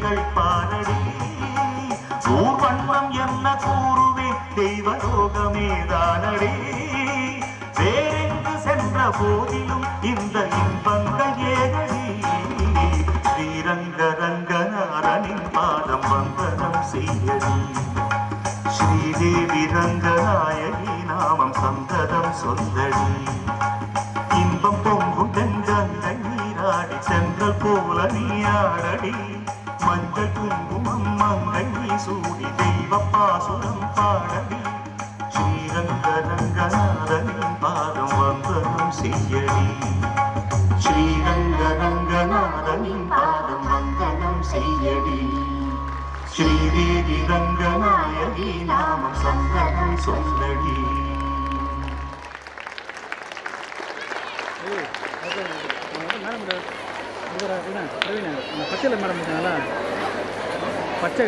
லீலைகள் பாரடி ஊர்வண்ணம் என்ன கூறுவே தெய்வலோகமே தானடி வேறெங்கு சென்ற போதிலும் இந்த இன்பங்கள் ஏகடி ஸ்ரீரங்க ரங்கநாதனின் பாதம் வந்தனம் செய்யடி ஸ்ரீதேவி ரங்கநாயகி நாமம் சந்ததம் சொல்லடி இன்பம் பொங்கும் தெங்கங்கை நீராடி சென்றல் போல நீயாடடி மஞ்சள் குங்குமம் மங்கை சூடி தெய்வ பாசுரம் பாடடி ஸ்ரீரங்க ரங்கநாதனின் பாதம் வந்தனம் செய்யடி ஸ்ரீரங்க ரங்கநாதனின் பாதம் வந்தனம் செய்யடி ஸ்ரீதேவி ரங்கநாயகி நாமம் சந்தனம் சொல்லடி. பச்சை